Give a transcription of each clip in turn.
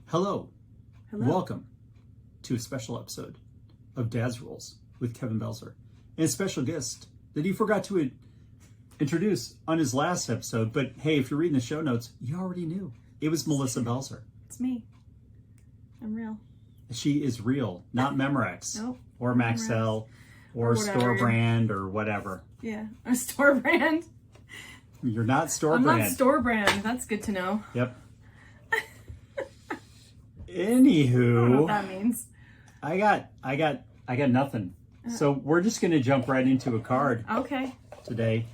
Hello. Hello. Welcome to a special episode of Dad's Rules with Kevin Belzer. And a special guest that he forgot to introduce on his last episode. But hey, if you're reading the show notes, you already knew. It was Melissa Belzer. It's me. I'm real. She is real, not Memorex. Nope. Or Maxell or whatever. store brand or whatever. Yeah, a store brand. You're not store I'm brand. not store brand. That's good to know. Yep. I don't know Anywho, what that means. I got nothing. So we're just gonna jump right into a card Okay. today.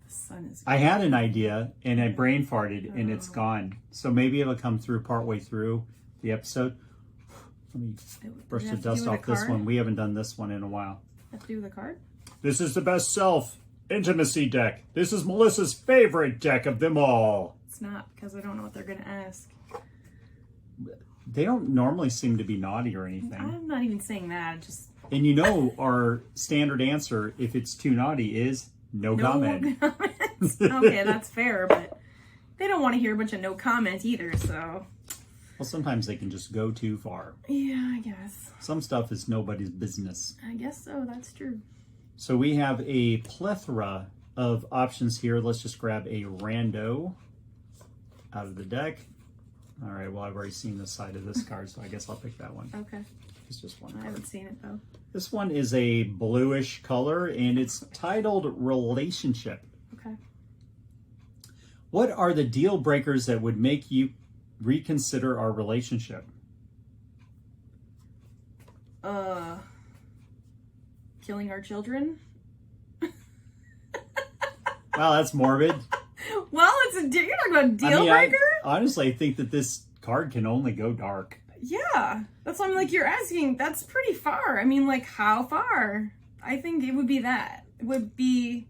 The sun is. I had an idea and I brain farted and it's gone. So maybe it'll come through partway through the episode. Let me brush the dust off this one. We haven't done this one in a while. Have to do with a card? This is the best self intimacy deck. This is Melissa's favorite deck of them all. It's not, because I don't know what they're going to ask. They don't normally seem to be naughty or anything. I'm not even saying that. Just And you know our standard answer, if it's too naughty, is no comment. comments. Okay, that's fair, but they don't want to hear a bunch of no comment either, so. Well, sometimes they can just go too far. Yeah, I guess. Some stuff is nobody's business. I guess so. That's true. So we have a plethora of options here. Let's just grab a rando out of the deck. All right, well, I've already seen the side of this card, so I guess I'll pick that one. Okay. It's just one I card. haven't seen it, though. This one is a bluish color, and it's titled Relationship. Okay. What are the deal breakers that would make you reconsider our relationship? Killing our children? Wow, that's morbid. Well, you're talking about deal I mean, breaker? honestly, I think that this card can only go dark. Yeah. That's what I'm like, you're asking. That's pretty far. I mean, like, how far? I think it would be that. It would be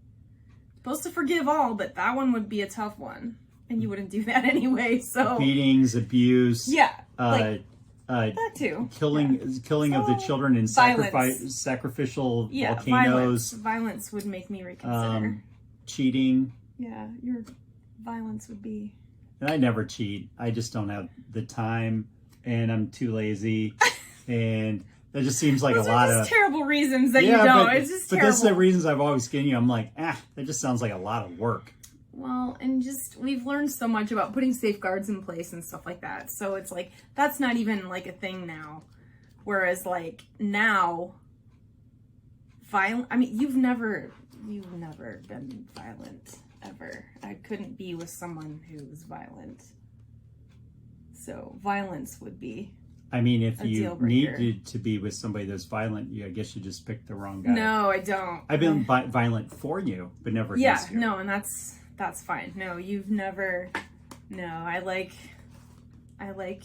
supposed to forgive all, but that one would be a tough one. And you wouldn't do that anyway, so. Beatings, abuse. Yeah. Like, that too. Killing of the So, children in sacrificial yeah, volcanoes. Violence would make me reconsider. Cheating. Yeah, your violence would be. And I never cheat. I just don't have the time, and I'm too lazy, and that just seems like Those a are lot just of terrible reasons that you don't. It's just but terrible. that's the reasons I've always given you. I'm like, that just sounds like a lot of work. Well, and just, we've learned so much about putting safeguards in place and stuff like that. So it's like, that's not even like a thing now. Whereas like now, I mean, you've never been violent ever. I couldn't be with someone who's violent. So violence would be I mean, if a you deal breaker. needed to be with somebody that's violent, I guess you just picked the wrong guy. No, I don't. I've been violent for you, but never Yeah, against you. no, and that's fine. No, you've never. No, I like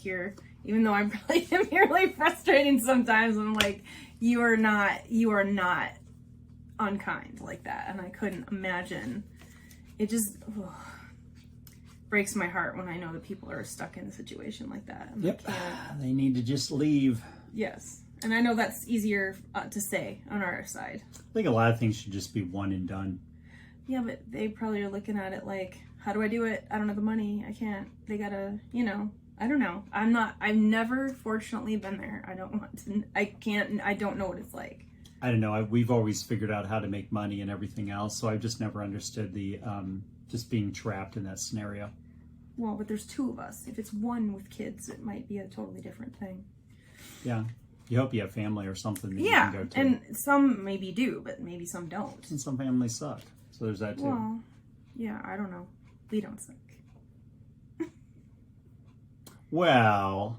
your. Even though I'm probably really frustrating sometimes, I'm like, you are not unkind like that, and I couldn't imagine. It just breaks my heart when I know that people are stuck in a situation like that. And Yep, I can't. they need to just leave. Yes, and I know that's easier to say on our side. I think a lot of things should just be one and done. Yeah, but they probably are looking at it like, how do I do it? I don't have the money. I can't. They gotta, I don't know. I've never fortunately been there. I don't want to, I can't, I don't know what it's like. I don't know. We've always figured out how to make money and everything else, so I've just never understood the just being trapped in that scenario. Well, but there's two of us. If it's one with kids, it might be a totally different thing. Yeah. You hope you have family or something that Yeah, you can go to. and some maybe do, but maybe some don't. And some families suck. So there's that too. Well, yeah, I don't know. We don't suck. Well,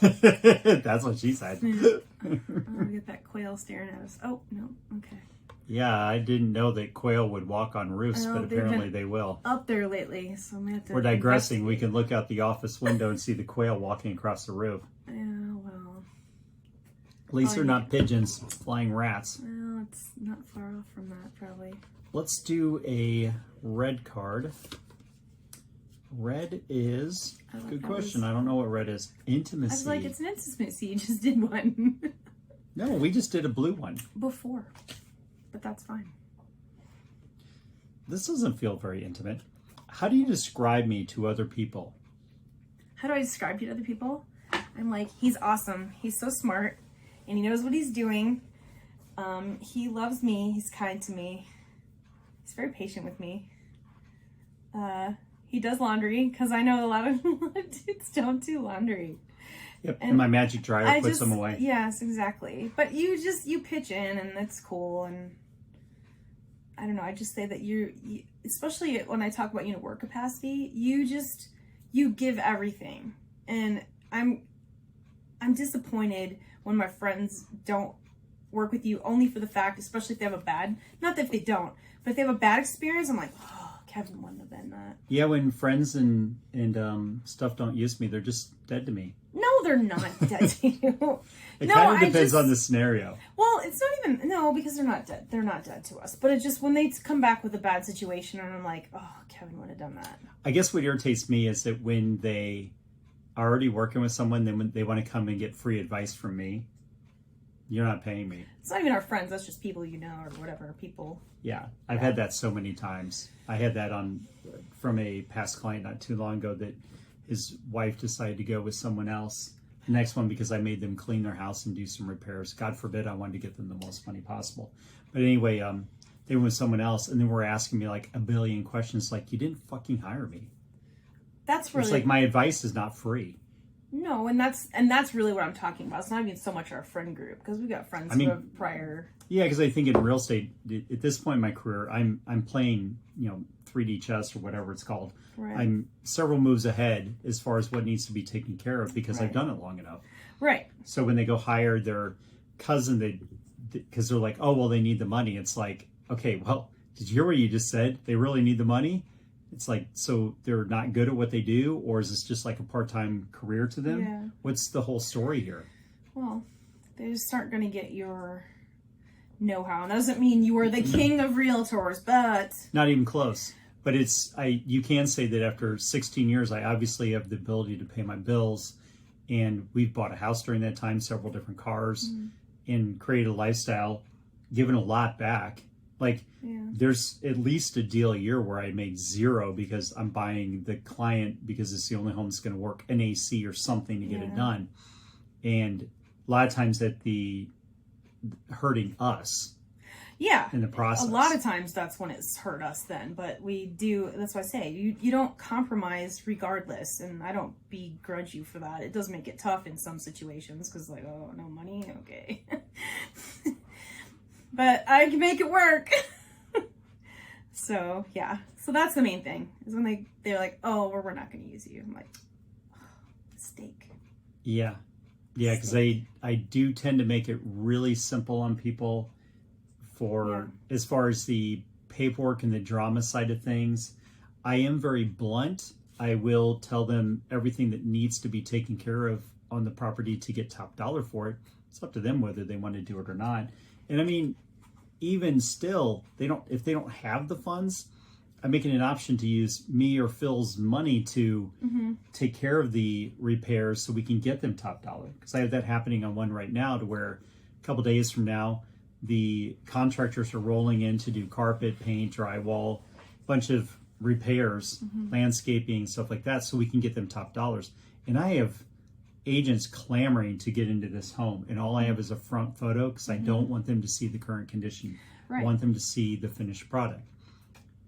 that's what she said. Oh, we got that quail staring at us. Oh, no. Okay. Yeah, I didn't know that quail would walk on roofs, Oh, but they've apparently been they will. up there lately, so I'm gonna have to. We're digressing. We can look out the office window and see the quail walking across the roof. Yeah, well. At least they're not pigeons, flying rats. Well, it's not far off from that, probably. Let's do a red card. Red is good question. I don't know what red is. Intimacy. I was like, it's an intimacy. You just did one No, we just did a blue one. before, but that's fine. This doesn't feel very intimate. How do you describe me to other people? how do I describe you to other people? I'm like, he's awesome. He's so smart and he knows what he's doing. He loves me. He's kind to me. He's very patient with me. He does laundry because I know a lot of dudes don't do laundry. Yep, and my magic dryer puts them away. Yes, exactly. But you pitch in and that's cool. And I don't know, I just say that you especially when I talk about, work capacity, you give everything. And I'm disappointed when my friends don't work with you only for the fact, especially if they have a bad, not that if they don't, but if they have a bad experience, I'm like, oh, Kevin wouldn't have been that. Yeah, when friends and stuff don't use me, they're just dead to me. No, they're not dead to you. It kind of depends on the scenario. Well, it's not even, no, because they're not dead. They're not dead to us. But it's just when they come back with a bad situation and I'm like, oh, Kevin would have done that. I guess what irritates me is that when they are already working with someone, then when they want to come and get free advice from me, you're not paying me. It's not even our friends. That's just people or whatever, people. Yeah, I've had that so many times. I had that from a past client not too long ago that his wife decided to go with someone else. The next one because I made them clean their house and do some repairs. God forbid I wanted to get them the most money possible. But anyway, they went with someone else and then were asking me like a billion questions like, you didn't fucking hire me. That's really... It's like my advice is not free. No, and that's really what I'm talking about. It's not even so much our friend group because we've got friends who have prior. Yeah, because I think in real estate, at this point in my career, I'm playing 3D chess or whatever it's called. Right. I'm several moves ahead as far as what needs to be taken care of because I've done it long enough. Right. So when they go hire their cousin, because they're like, oh well, they need the money. It's like, okay, well, did you hear what you just said? They really need the money. It's like, so they're not good at what they do, or is this just like a part-time career to them? Yeah. What's the whole story here? Well, they just aren't going to get your know-how. And that doesn't mean you are the king of realtors, but... Not even close. But you can say that after 16 years, I obviously have the ability to pay my bills, and we've bought a house during that time, several different cars, and created a lifestyle, given a lot back. Like, there's at least a deal a year where I made zero because I'm buying the client because it's the only home that's going to work an AC or something to get it done. And a lot of times hurting us. Yeah. In the process. A lot of times that's when it's hurt us then. But we do, that's why I say, you don't compromise regardless. And I don't begrudge you for that. It does make it tough in some situations because like, oh, no money? Okay. But I can make it work. So, yeah. So that's the main thing. Is when they're like, oh, we're not going to use you. I'm like, oh, mistake. Yeah. Yeah, because I do tend to make it really simple on people as far as the paperwork and the drama side of things. I am very blunt. I will tell them everything that needs to be taken care of on the property to get top dollar for it. It's up to them whether they want to do it or not. And I mean, even still, if they don't have the funds, I'm making an option to use me or Phil's money to take care of the repairs so we can get them top dollar. Because I have that happening on one right now to where a couple days from now, the contractors are rolling in to do carpet, paint, drywall, bunch of repairs, landscaping, stuff like that, so we can get them top dollars. And I have agents clamoring to get into this home, and all I have is a front photo because I don't want them to see the current condition. I want them to see the finished product.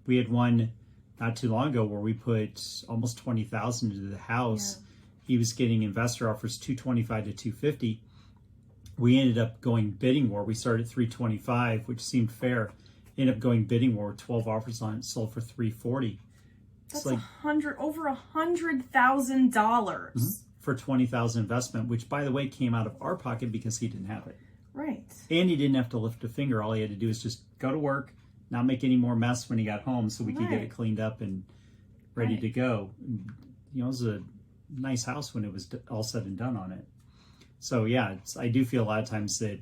We had one not too long ago where we put almost $20,000 into the house. He was getting investor offers $225 to $250. We ended up going bidding war. We started at $325, which seemed fair. Ended up going bidding war, 12 offers on it, sold for $340. That's like over $100,000 for $20,000 investment, which by the way came out of our pocket because he didn't have it. Right. And he didn't have to lift a finger. All he had to do is just go to work, not make any more mess when he got home, so we could get it cleaned up and ready to go. It was a nice house when it was all said and done on it. So yeah, I do feel a lot of times that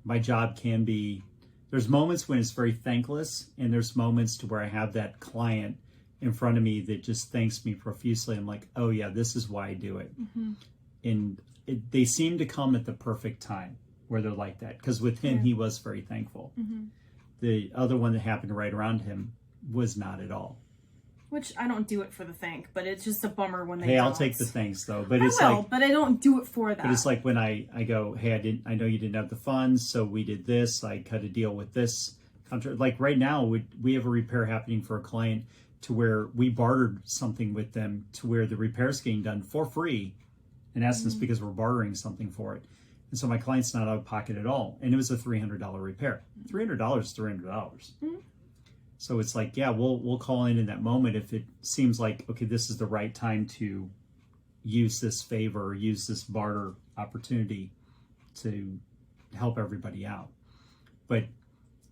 my job can be, there's moments when it's very thankless, and there's moments to where I have that client in front of me that just thanks me profusely. I'm like, oh yeah, this is why I do it. And they seem to come at the perfect time where they're like that. Because with him, he was very thankful. The other one that happened right around him was not at all. Which I don't do it for the thank, but it's just a bummer when they Hey, don't. I'll take the thanks though. But I it's will, like, but I don't do it for that. but it's like when I go, hey, I know you didn't have the funds, so we did this. I cut a deal with this contract. Like right now, we have a repair happening for a client to where we bartered something with them to where the repair's getting done for free, in essence, because we're bartering something for it. And so my client's not out of pocket at all. And it was a $300 repair. $300 is $300. Mm-hmm. So it's like, yeah, we'll call in that moment if it seems like, okay, this is the right time to use this favor or use this barter opportunity to help everybody out. But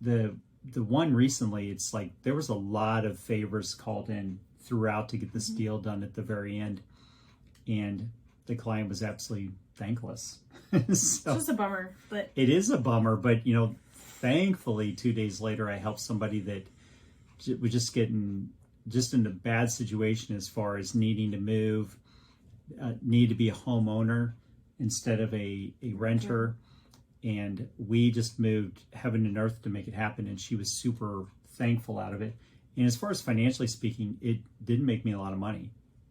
the one recently, it's like there was a lot of favors called in throughout to get this deal done at the very end. And the client was absolutely thankless. So It's just a bummer, but it is a bummer, but thankfully 2 days later, I helped somebody that was just getting in a bad situation as far as needing to move, need to be a homeowner instead of a renter. And we just moved heaven and earth to make it happen. And she was super thankful out of it. And as far as financially speaking, it didn't make me a lot of money.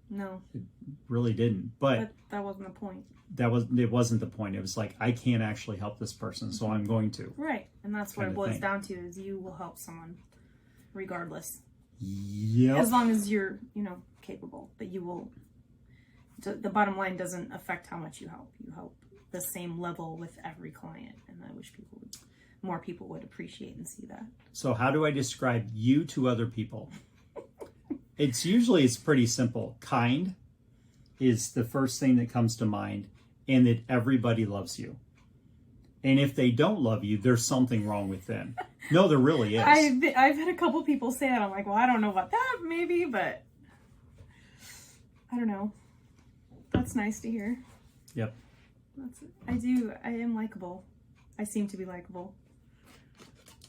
no, It really didn't. But that wasn't the point. it wasn't the point. It was like, I can't actually help this person, so I'm going to. Right, and that's what Kind it of boils thing. down to is you will help someone regardless. Yep. As long as you're, capable. But you will, the bottom line doesn't affect how much you help. You help the same level with every client. And I wish more people would appreciate and see that. So how do I describe you to other people? It's pretty simple. Kind is the first thing that comes to mind, and that everybody loves you. And if they don't love you, there's something wrong with them. No, there really is. I've had a couple people say that. I'm like, well, I don't know about that, maybe, but I don't know. That's nice to hear. Yep. I am likable. I seem to be likable.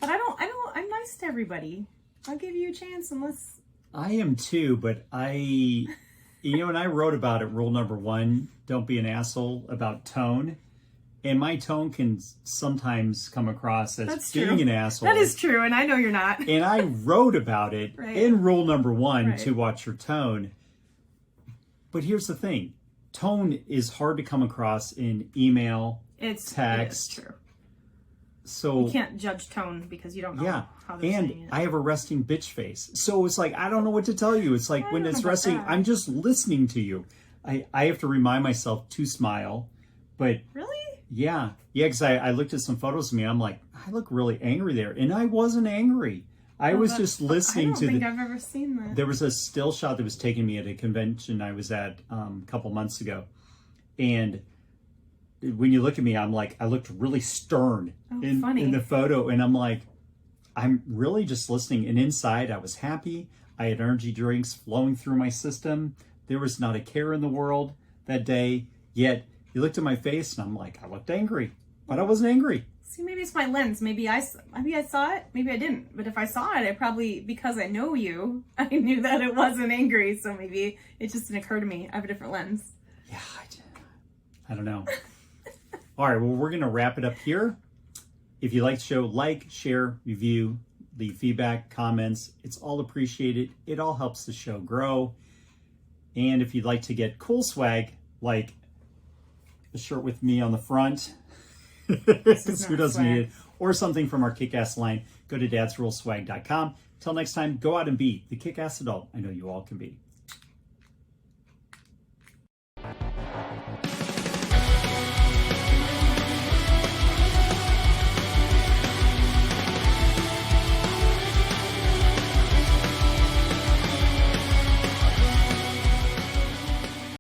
But I'm nice to everybody. I'll give you a chance unless... I am too, but and I wrote about it, rule number 1, don't be an asshole, about tone. And my tone can sometimes come across as That's being true. an asshole. That is true, and I know you're not. And I wrote about it Right. in rule number 1 Right. to watch your tone. But here's the thing. Tone is hard to come across in email, text. It is true. So You can't judge tone because you don't know yeah. how they're saying And it. I have a resting bitch face. So it's like, I don't know what to tell you. It's like when don't it's know about resting, that. I'm just listening to you. I have to remind myself to smile. But Really? yeah, because I looked at some photos of me. I'm like, I look really angry there. And I wasn't angry. I was just listening I to don't think I've ever seen that. There was a still shot that was taking me at a convention I was at a couple months ago. And when you look at me, I'm like, I looked really stern funny. in the photo. And I'm like, I'm really just listening. And inside, I was happy. I had energy drinks flowing through my system. There was not a care in the world that day. Yet, you looked at my face, and I'm like, I looked angry. But I wasn't angry. See, maybe it's my lens. Maybe I saw it. Maybe I didn't. But if I saw it, I probably, because I know you, I knew that it wasn't angry. So maybe it just didn't occur to me. I have a different lens. Yeah, I don't know. All right, well, we're going to wrap it up here. If you like the show, like, share, review, leave feedback, comments. It's all appreciated. It all helps the show grow. And if you'd like to get cool swag, like the shirt with me on the front, who doesn't swag. need it, or something from our kick-ass line, go to dadsruleswag.com. Till next time, go out and be the kick-ass adult I know you all can be.